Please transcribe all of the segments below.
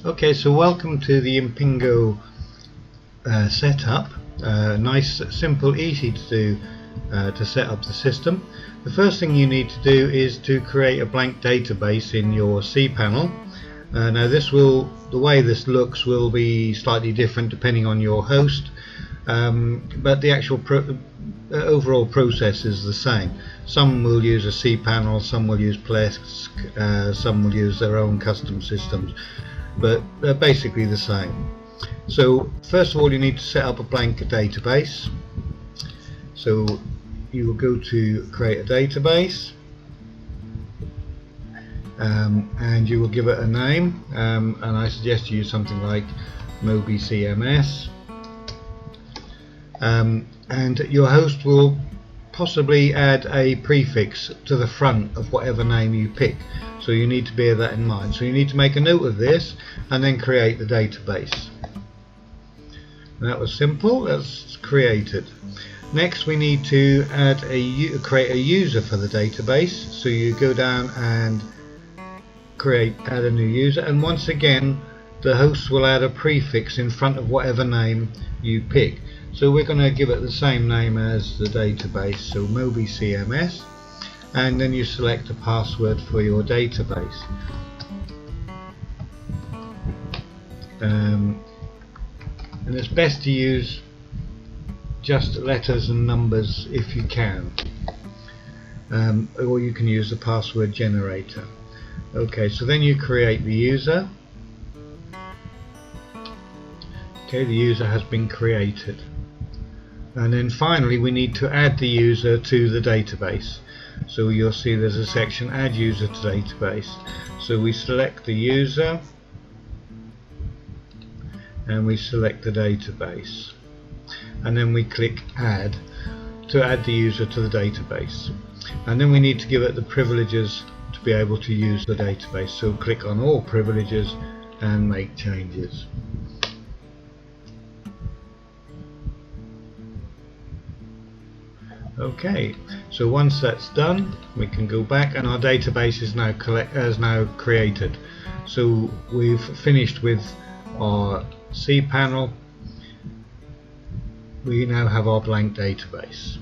Okay, so welcome to the Impingo setup. Nice, simple, easy to do to set up the system. The first thing you need to do is to create a blank database in your cPanel. Now the way this looks will be slightly different depending on your host, but the actual overall process is the same. Some will use a cPanel, some will use Plesk, some will use their own custom systems, but they're basically the same. So first of all, you need to set up a blank database. So you will go to create a database, and you will give it a name, and I suggest you use something like Moby CMS, and your host will possibly add a prefix to the front of whatever name you pick, so you need to bear that in mind. So you need to make a note of this and then create the database. And that was simple. That's created. Next we need to create a user for the database. So you go down and add a new user, and once again the host will add a prefix in front of whatever name you pick. So we're going to give it the same name as the database, so Moby CMS, and then you select a password for your database. And it's best to use just letters and numbers if you can, or you can use the password generator. Okay, so then you create the user. Okay, the user has been created. And then finally we need to add the user to the database. So you'll see there's a section add user to database. So we select the user and we select the database, and then we click add to add the user to the database, and then we need to give it the privileges to be able to use the database. So click on all privileges and make changes. Okay, so once that's done, we can go back, and our database is now created. So we've finished with our cPanel. We now have our blank database.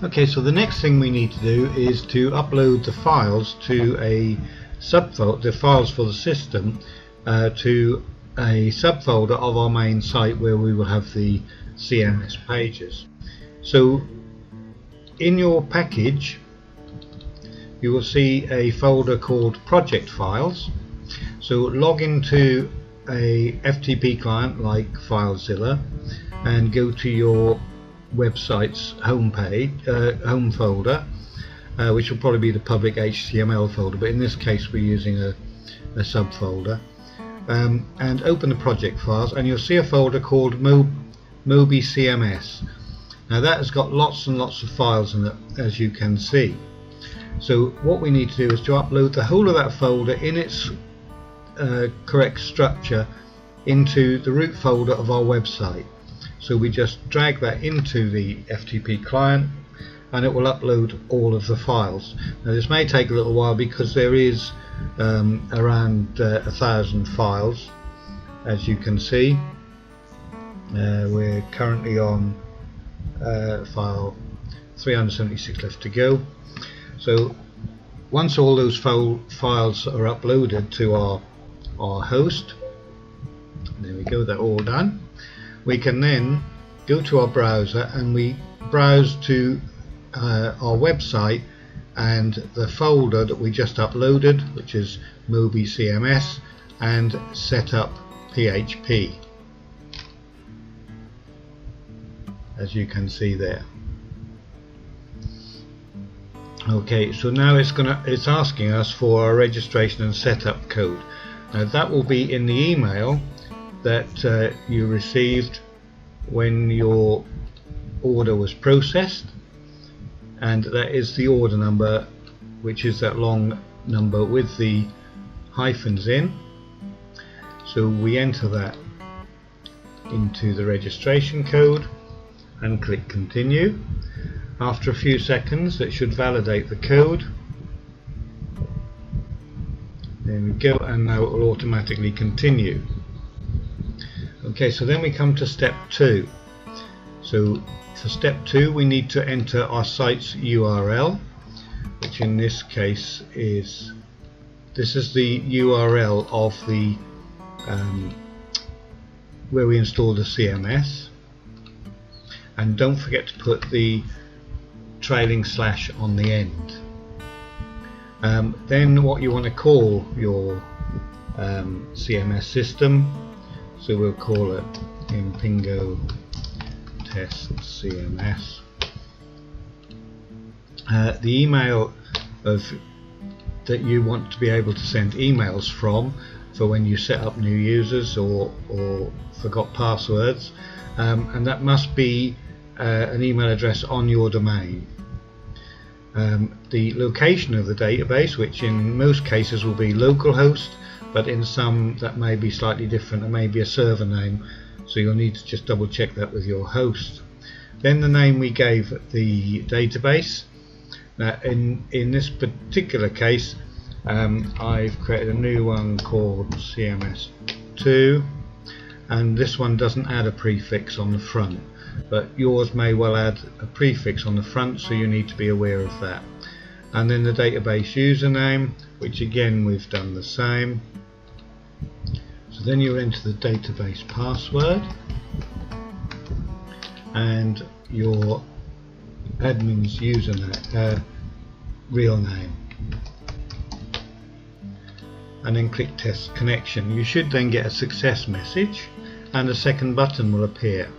Okay, so the next thing we need to do is to upload the files to a subfolder, the files for the system, to a subfolder of our main site where we will have the CMS pages. So in your package you will see a folder called project files. So log into a FTP client like FileZilla and go to your website's home folder, which will probably be the public HTML folder, but in this case we're using a subfolder, and open the project files, and you'll see a folder called Moby CMS. Now that has got lots and lots of files in it, as you can see. So what we need to do is to upload the whole of that folder in its correct structure into the root folder of our website. So we just drag that into the FTP client and it will upload all of the files. Now this may take a little while because there is around 1,000 files, as you can see. We're currently on file 376 left to go. So once all those files are uploaded to our host, there we go, they're all done, we can then go to our browser and we browse to our website and the folder that we just uploaded, which is Moby CMS, and set up PHP, as you can see there. Okay, so now it's asking us for our registration and setup code. Now that will be in the email that you received when your order was processed, and that is the order number, which is that long number with the hyphens in. So we enter that into the registration code and click continue. After a few seconds it should validate the code. There we go, and now it will automatically continue. Okay, so then we come to step 2. So for step 2 we need to enter our site's URL, which in this case is the URL of the where we install the CMS, and don't forget to put the trailing slash on the end. Then what you want to call your CMS system, so we'll call it Impingo Test CMS. The email that you want to be able to send emails from for when you set up new users or forgot passwords, and that must be an email address on your domain. The location of the database, which in most cases will be localhost, but in some that may be slightly different. It may be a server name, so you'll need to just double check that with your host. Then the name we gave the database. Now in this particular case, I've created a new one called CMS2, and this one doesn't add a prefix on the front, but yours may well add a prefix on the front, so you need to be aware of that. And then the database username, which again we've done the same. So then you enter the database password and your admin's username, real name, and then click test connection. You should then get a success message and a second button will appear.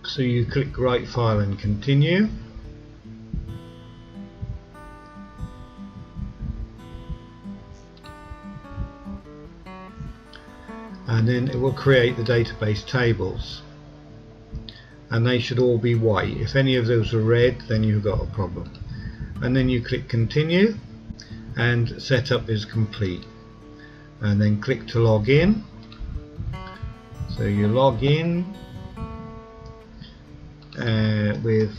So you click write file and continue. And then it will create the database tables, and they should all be white. If any of those are red, then you've got a problem. And then you click continue and setup is complete, and then click to log in. So you log in with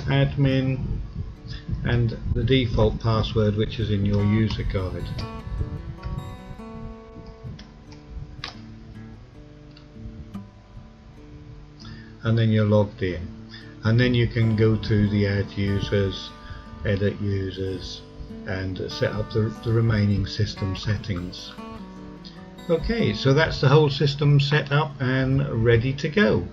admin and the default password, which is in your user guide. And then you're logged in, and then you can go to the add users, edit users, and set up the remaining system settings. Okay, so that's the whole system set up and ready to go.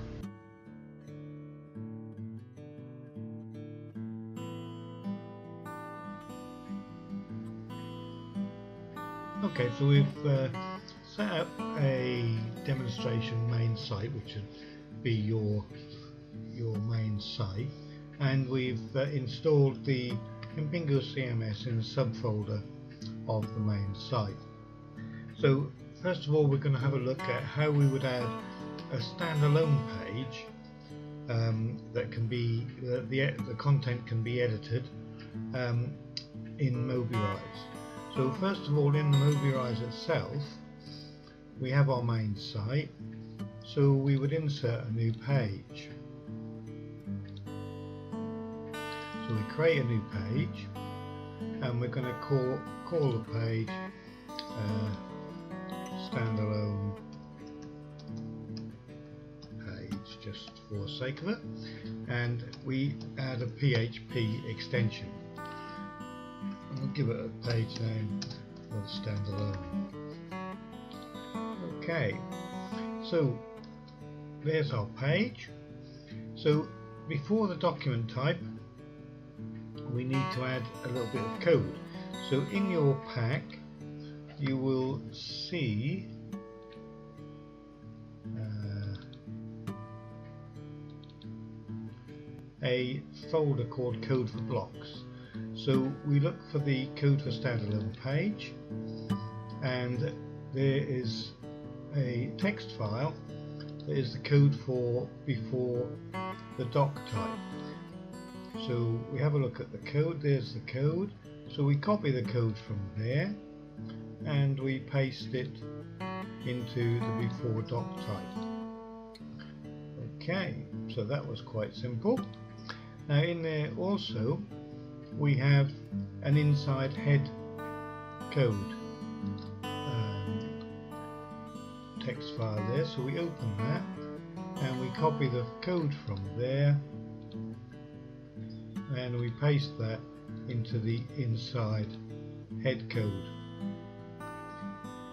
Okay, so we've set up a demonstration main site, which would be your main site, and we've installed the Impingo CMS in a subfolder of the main site. So first of all, we're going to have a look at how we would add a standalone page that can be the content can be edited in Mobilize. So first of all, in the Mobilize itself, we have our main site. So we would insert a new page. So we create a new page, and we're going to call the page standalone page, just for the sake of it, and we add a PHP extension. And we'll give it a page name of standalone. Okay, so there's our page. So before the document type, we need to add a little bit of code. So in your pack you will see a folder called Code for Blocks. So we look for the Code for Standalone page, and there is a text file that is the code for before the doc type. So we have a look at the code. There's the code. So we copy the code from there and we paste it into the before doc type. Okay, so that was quite simple. Now in there also we have an inside head code text file there, so we open that and we copy the code from there and we paste that into the inside head code.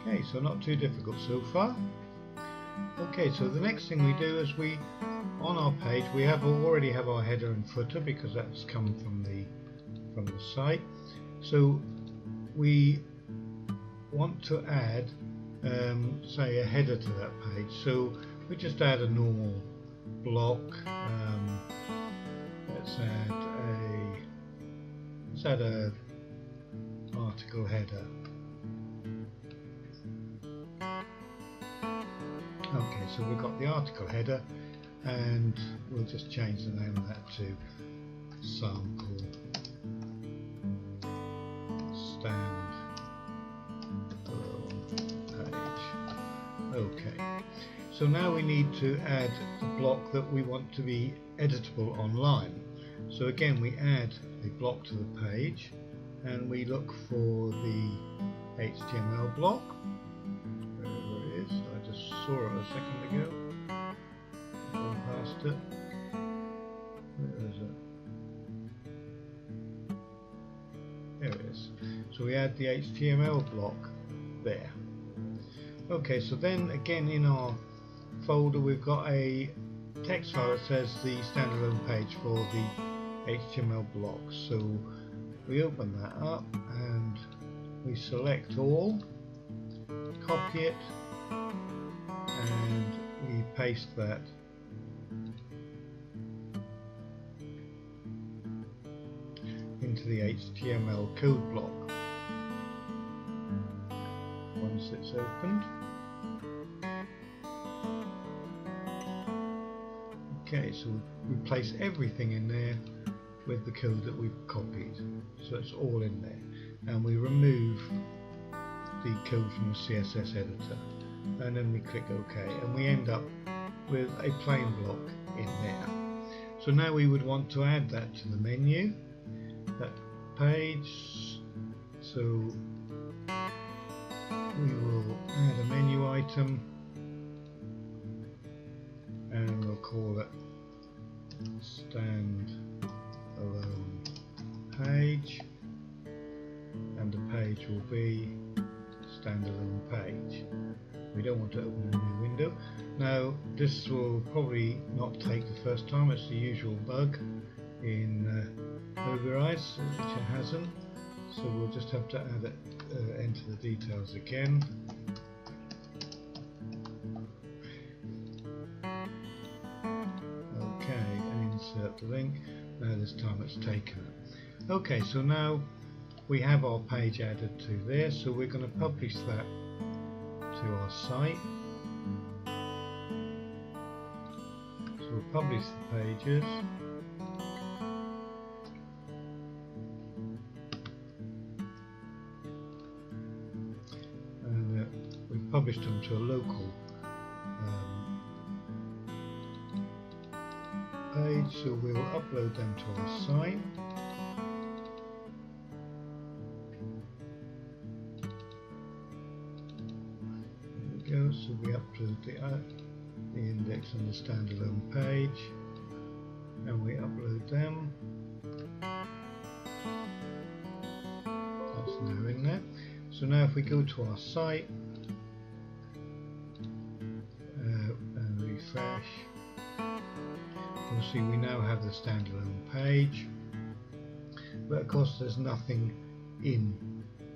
Okay, so not too difficult so far. Okay, so the next thing we do is we, on our page, we already have our header and footer because that's come from the site. So we want to add say a header to that page, so we just add a normal block. Let's add a article header. Okay, so we've got the article header and we'll just change the name of that to sample Okay, so now we need to add the block that we want to be editable online. So again, we add the block to the page and we look for the HTML block. Wherever it is, I just saw it a second ago. Gone past it. Where is it? There it is. So we add the HTML block there. Okay, so then again in our folder we've got a text file that says the standalone page for the HTML block. So we open that up and we select all, copy it, and we paste that into the HTML code block. Once it's opened. Okay, so we place everything in there with the code that we've copied, so it's all in there, and we remove the code from the CSS editor, and then we click OK, and we end up with a plain block in there. So now we would want to add that to the menu, that page, so we will add a menu item and we'll call it stand alone page, and the page will be standalone page. We don't want to open a new window. Now this will probably not take the first time, it's the usual bug in Overeyes, which it hasn't, so we'll just have to add it, enter the details again. Okay, and insert the link. Now this time it's taken it. Okay, so now we have our page added to there, so we're going to publish that to our site. So we'll publish the pages. We've published them to a local page, so we'll upload them to our site. There we go, so we upload the index and the standalone page, and we upload them. That's now in there. So now if we go to our site and refresh, you'll see we now have the standalone page, but of course there's nothing in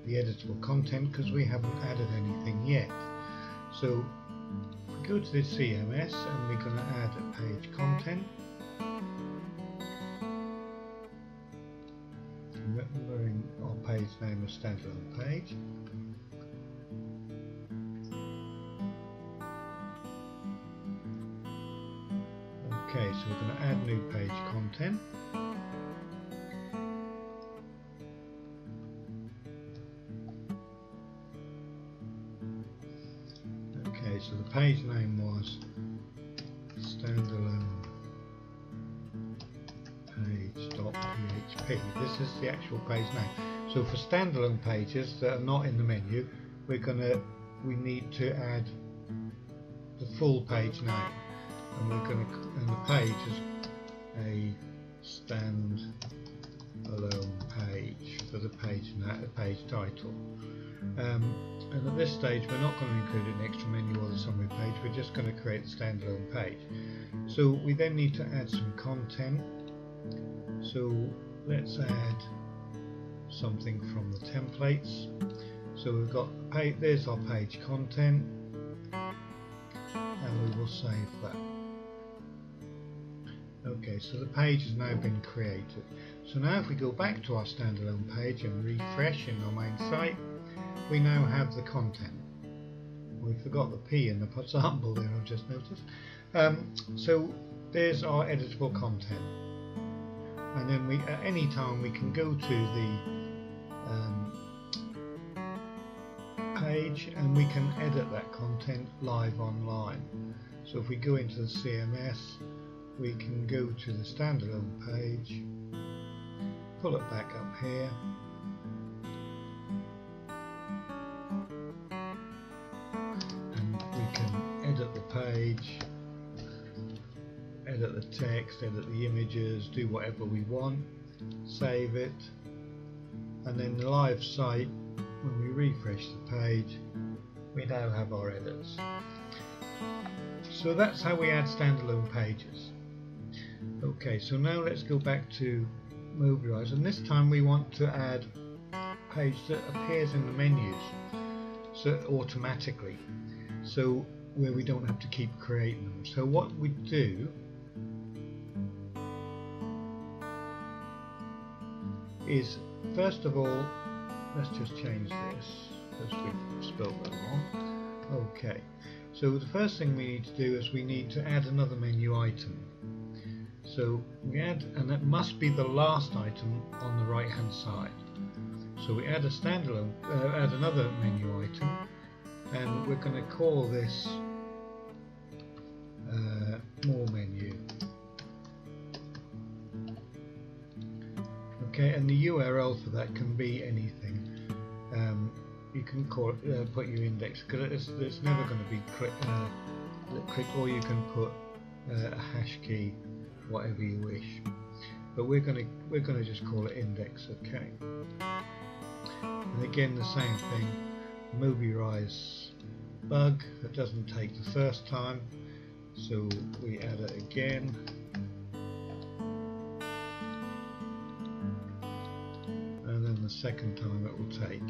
the editable content because we haven't added anything yet. So we go to the CMS and we're going to add a page content. Remembering our page name is standalone page. Okay, so we're going to add new page content. Okay, so the page name was standalone page P. This is the actual page name. So for standalone pages that are not in the menu, we need to add the full page name, and the page is a standalone page for the page title. And at this stage we're not going to include an extra menu or the summary page, we're just going to create the standalone page. So we then need to add some content. So let's add something from the templates. So we've got there's our page content, and we will save that. Okay, so the page has now been created. So now if we go back to our standalone page and refresh in our main site, we now have the content. We forgot the P in the sample there, I've just noticed. So there's our editable content, and then at any time we can go to the page and we can edit that content live online. So if we go into the CMS, we can go to the standalone page, pull it back up here, and we can edit the page, edit the text, edit the images, do whatever we want, save it, and then the live site, when we refresh the page, we now have our edits. So that's how we add standalone pages. Okay, so now let's go back to Mobilize, and this time we want to add a page that appears in the menus so automatically, so where we don't have to keep creating them. So what we do is, first of all, let's just change this because we've spelled that wrong. Okay, so the first thing we need to do is we need to add another menu item. So we add, and that must be the last item on the right hand side. So we add a standalone, add another menu item, and we're going to call this more menu. Okay, and the URL for that can be anything. You can call it, put your index, because it's never going to be clicked, or you can put a hash key, whatever you wish. But we're going to just call it index. Okay. And again, the same thing. Mobilize bug that doesn't take the first time, so we add it again. And then the second time it will take.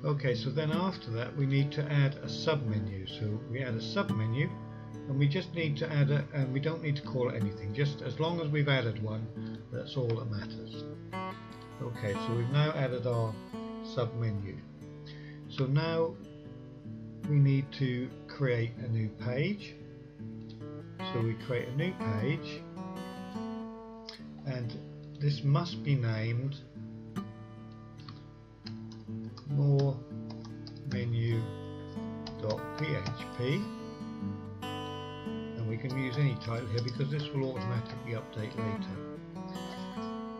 Okay, so then after that we need to add a submenu. So we add a submenu, and we just need to add it, and we don't need to call it anything, just as long as we've added one, that's all that matters. Okay, so we've now added our submenu. So now we need to create a new page. So we create a new page, and this must be named more menu.php, and we can use any title here because this will automatically update later.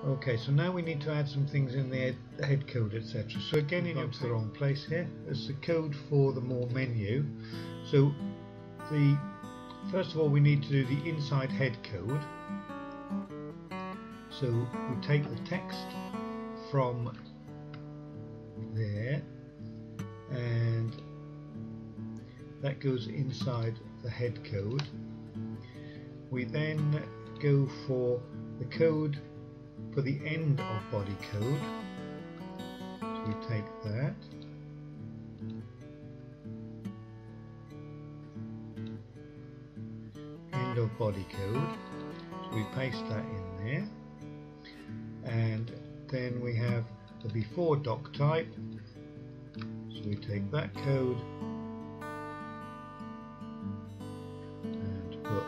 Okay, so now we need to add some things in the head code, etc. So again, you've gone to the wrong place here. There's the code for the more menu. So first of all we need to do the inside head code. So we take the text from there, and that goes inside the head code. We then go for the code for the end of body code. So we take that, end of body code, so we paste that in there, and then we have the before doc type, so we take that code and put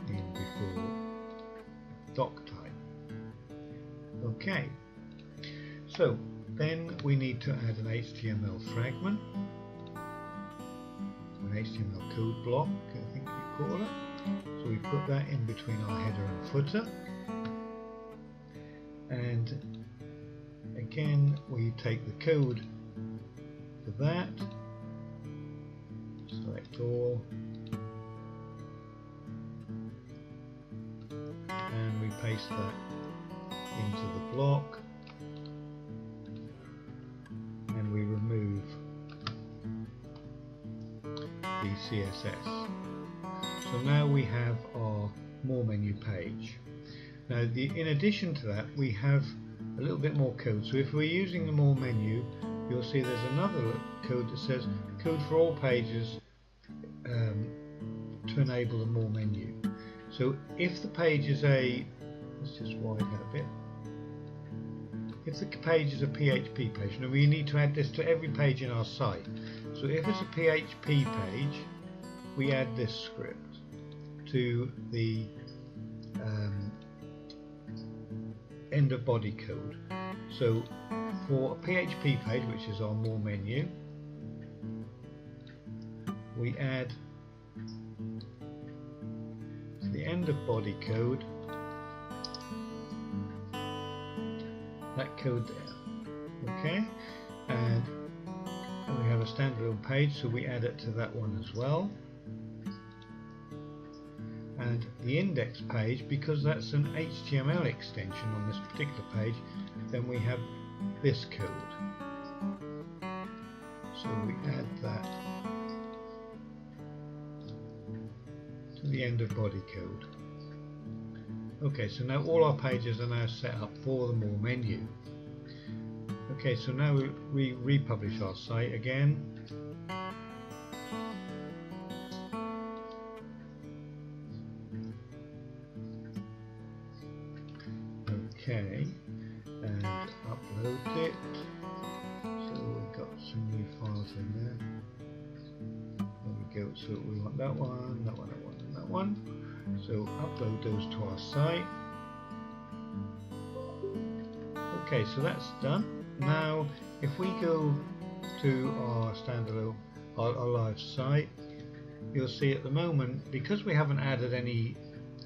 in before doc type. Okay, so then we need to add an HTML fragment, an HTML code block, I think we call it. So we put that in between our header and footer. and again we take the code for that, select all, and we paste that into the block, and we remove the CSS. So now we have our more menu page. Now in addition to that, we have a little bit more code. So if we're using the more menu, you'll see there's another code that says code for all pages to enable the more menu. So if the page is let's just widen that a bit. If the page is a PHP page, now we need to add this to every page in our site. So if it's a PHP page, we add this script to the end of body code. So for a PHP page, which is our more menu, we add to the end of body code that code there. Okay, and we have a standalone page, so we add it to that one as well. And the index page, because that's an HTML extension on this particular page, then we have this code. So we add that to the end of body code. Okay, so now all our pages are now set up for the more menu. Okay, so now we republish our site again. Okay, and upload it. So we've got some new files in there. There we go. So we want that one, that one, that one, and that one. So upload those to our site. Okay, so that's done. Now if we go to our standalone, our live site, you'll see at the moment, because we haven't added any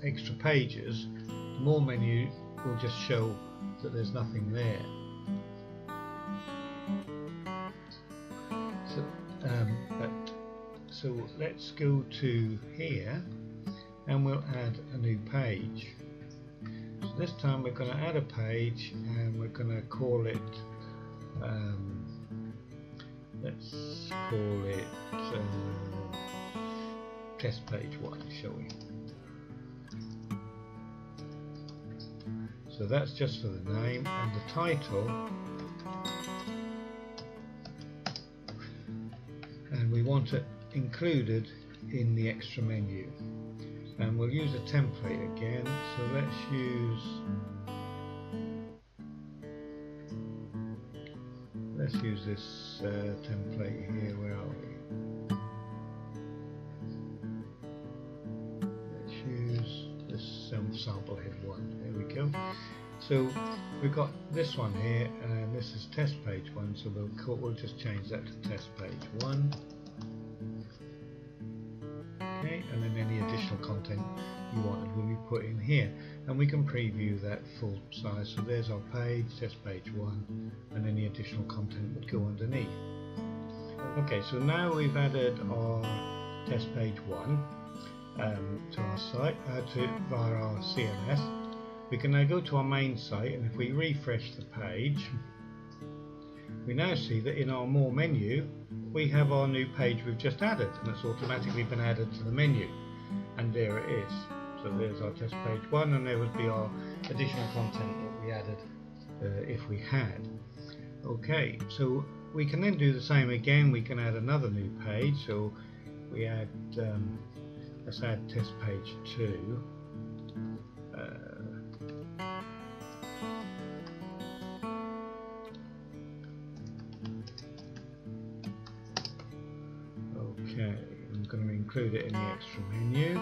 extra pages, the more menu will just show that there's nothing there. So let's go to here and we'll add a new page. So this time we're going to add a page and we're going to call it let's call it test page 1, shall we? So that's just for the name, and the title, and we want it included in the extra menu, and we'll use a template again. So let's use this template here. Where are we? Let's use this sample head 1. There we go. So we've got this one here, and this is test page 1. So we'll just change that to test page 1. Okay, and then any additional content you wanted will be put in here, and we can preview that full size. So there's our page, test page 1, and any additional content would go underneath. Okay, so now we've added our test page 1 to our site via our CMS. We can now go to our main site, and if we refresh the page, we now see that in our more menu we have our new page we've just added, and it's automatically been added to the menu, and there it is. So there's our test page 1, and there would be our additional content that we added if we had. Okay, so we can then do the same again. We can add another new page. So we add let's add test page 2. Okay, I'm going to include it in the extra menu.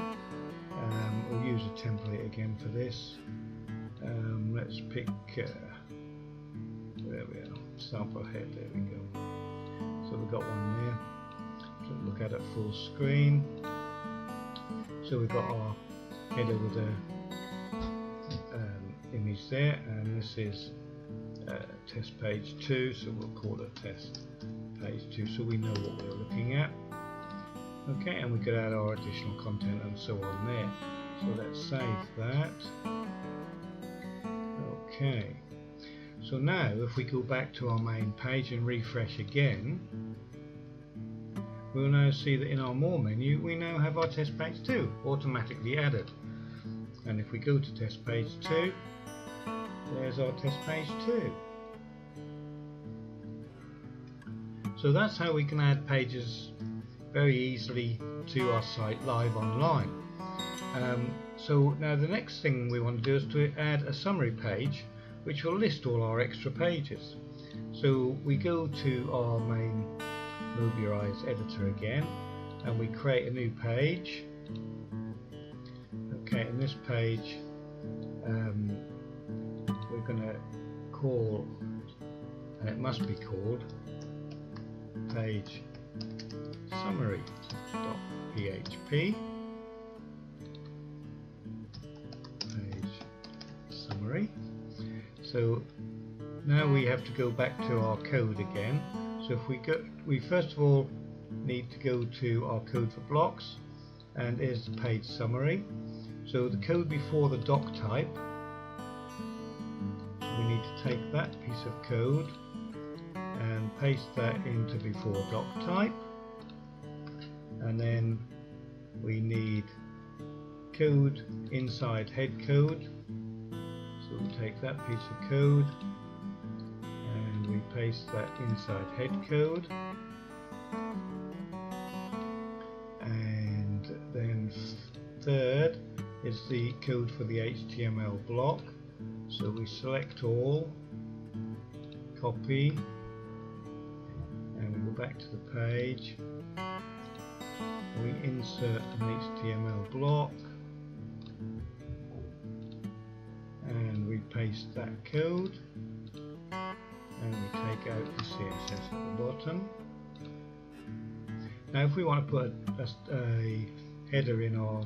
We'll use a template again for this. Let's pick there we are, sample head. There we go. So we've got one there. So look at it full screen. So we've got our header with a image page there, and this is test page 2, so we'll call it test page 2 so we know what we're looking at. Okay, and we could add our additional content and so on there. So let's save that. Okay, so now if we go back to our main page and refresh again, we'll now see that in our More menu we now have our test page 2 automatically added. And if we go to test page 2, there's our test page 2. So that's how we can add pages very easily to our site live online. So now the next thing we want to do is to add a summary page which will list all our extra pages. So we go to our main Move Your Eyes editor again, and we create a new page. Okay, in this page we're going to call, and it must be called, page summary.php. Page summary. So now we have to go back to our code again. So if we first of all need to go to our code for blocks, and here's the page summary. So the code before the doc type, we need to take that piece of code and paste that into before doc type, and then we need code inside head code. So we'll take that piece of code and we paste that inside head code, and then third is the code for the HTML block. So we select all, copy, and we go back to the page, we insert an HTML block, and we paste that code, and we take out the CSS at the bottom. Now if we want to put a header in our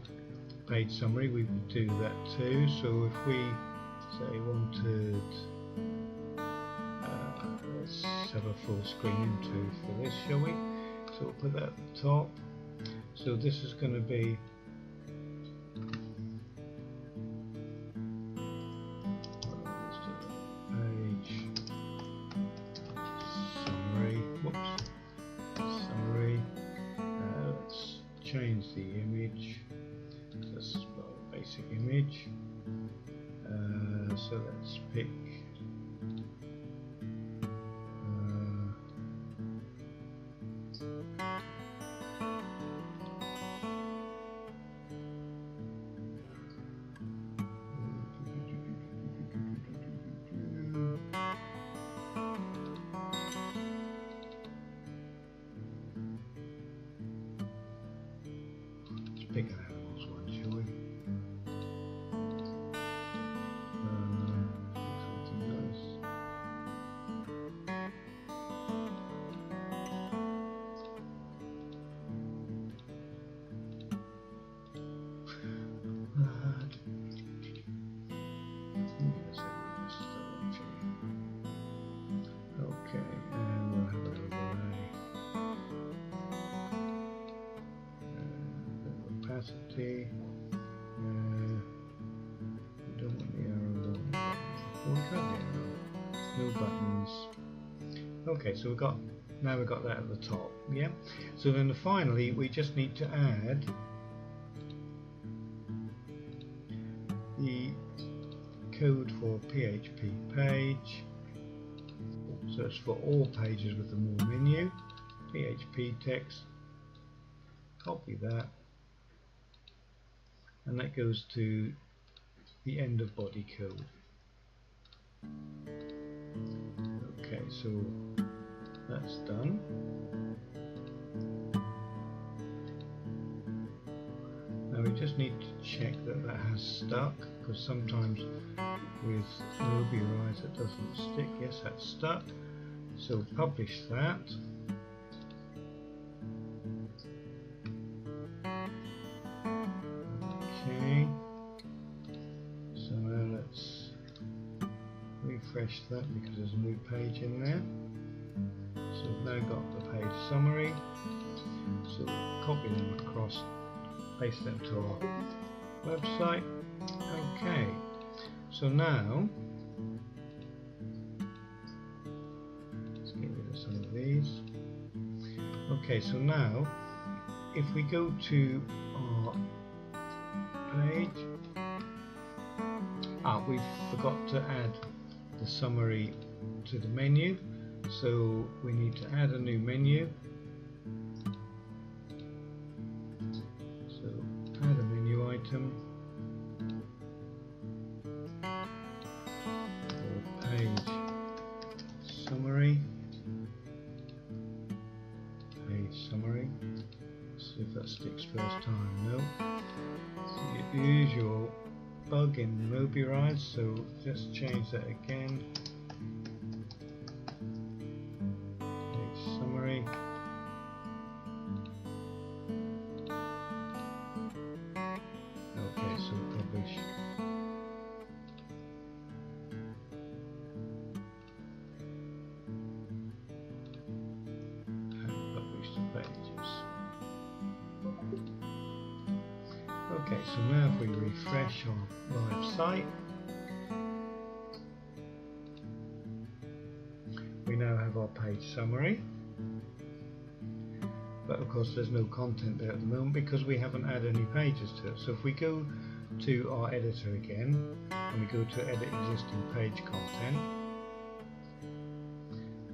page summary, we would do that too. So if we say wanted, let's have a full screen into for this, shall we? So we'll put that at the top. So this is going to be page summary. Whoops, summary. Let's change the image. This is a basic image. So let's pick an animals one, shall we? Okay, and we'll have an overlay. Opacity. We don't want the arrow. We got the arrow. No buttons. Okay, so now we've got that at the top. Yeah. So then finally we just need to add the code for PHP page. So it's for all pages with the More menu. PHP text. Copy that. And that goes to the end of body code. Okay, so that's done. Now we just need to check that that has stuck, because sometimes with Move Your Eyes it doesn't stick. Yes, that's stuck. So publish that. Okay. So now let's refresh that because there's a new page in there. So we've now got the page summary. So we'll copy them across, paste them to our website. Okay, so now let's get rid of some of these. Okay, so now if we go to our page, we forgot to add the summary to the menu, so we need to add a new menu. So add a menu item or page summary. Page summary. See if that sticks first time. No. So the usual bug in Mobirise, so just change that again. Page summary. Okay, so publish. And publish the pages. Okay, so now if we refresh our live site, we now have our page summary, but of course there's no content there at the moment because we haven't added any pages to it. So if we go to our editor again and we go to edit existing page content,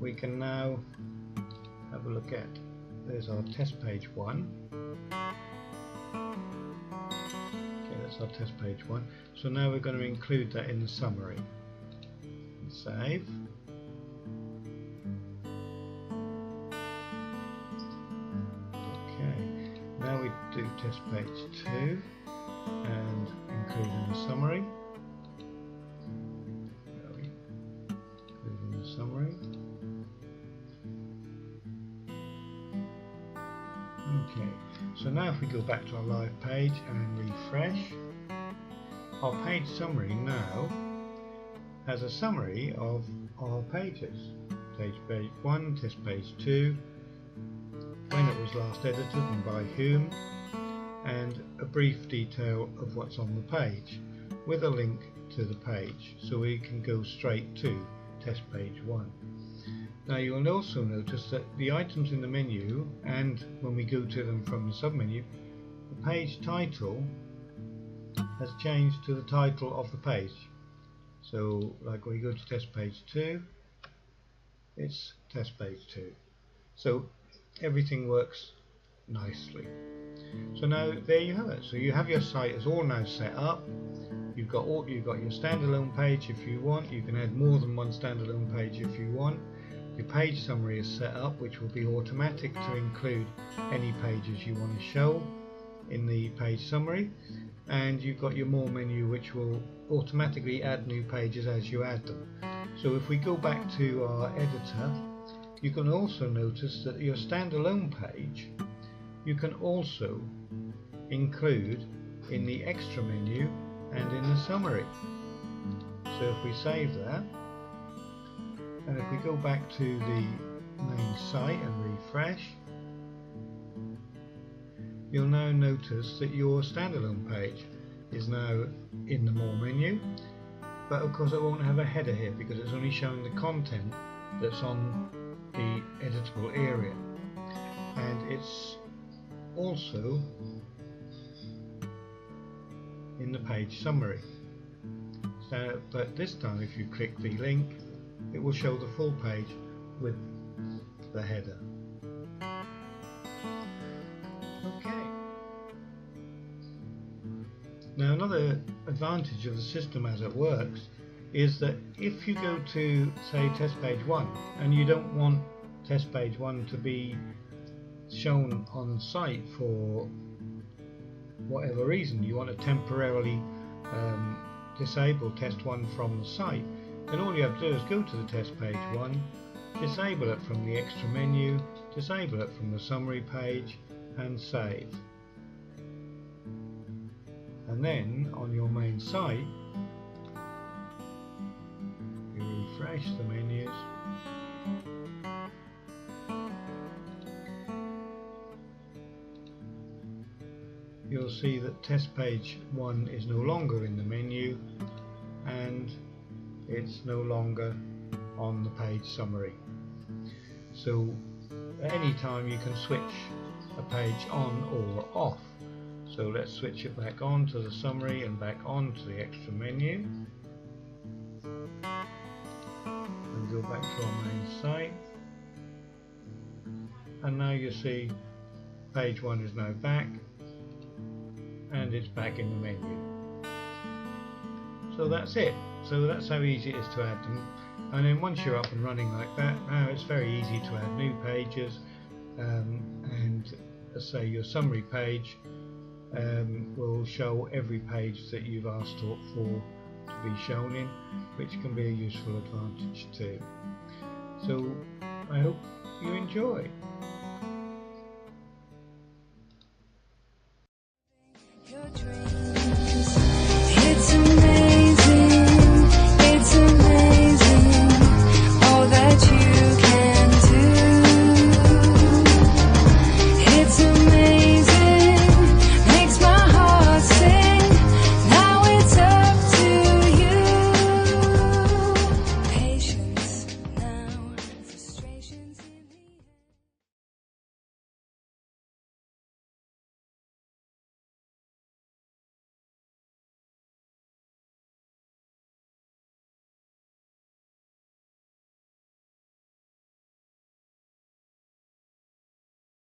we can now have a look at, there's our test page 1. That's our test page 1. So now we're going to include that in the summary. Save. Okay. Now we do test page 2 and include in the summary. There we include in the summary. Okay. So now if we go back to our live page and refresh, our page summary now has a summary of our pages. Test page 1, test page 2, when it was last edited and by whom, and a brief detail of what's on the page with a link to the page, so we can go straight to test page 1. Now you will also notice that the items in the menu, and when we go to them from the submenu, the page title has changed to the title of the page. So like when we go to test page 2, it's test page 2. So everything works nicely. So now there you have it. So you have your site is all now set up. You've got your standalone page if you want. You can add more than one standalone page if you want. Your page summary is set up, which will be automatic to include any pages you want to show in the page summary, and you've got your more menu, which will automatically add new pages as you add them. So if we go back to our editor, you can also notice that your standalone page you can also include in the extra menu and in the summary. So if we save that, and if we go back to the main site and refresh, you'll now notice that your standalone page is now in the more menu, but of course it won't have a header here because it's only showing the content that's on the editable area, and it's also in the page summary. So, but this time if you click the link, it will show the full page with the header. Okay. Now another advantage of the system as it works is that if you go to say test page 1 and you don't want test page 1 to be shown on site for whatever reason, you want to temporarily disable test 1 from the site, then all you have to do is go to the test page 1, disable it from the extra menu, disable it from the summary page, and save. And then on your main site, you refresh the menus, you'll see that test page 1 is no longer in the menu and it's no longer on the page summary. So at any time you can switch a page on or off. So let's switch it back on to the summary and back on to the extra menu, and go back to our main site, and now you see page 1 is now back and it's back in the menu. So that's it. So that's how easy it is to add them. And then once you're up and running like that, now it's very easy to add new pages, and let's say your summary page will show every page that you've asked for to be shown in, which can be a useful advantage too. So I hope you enjoy.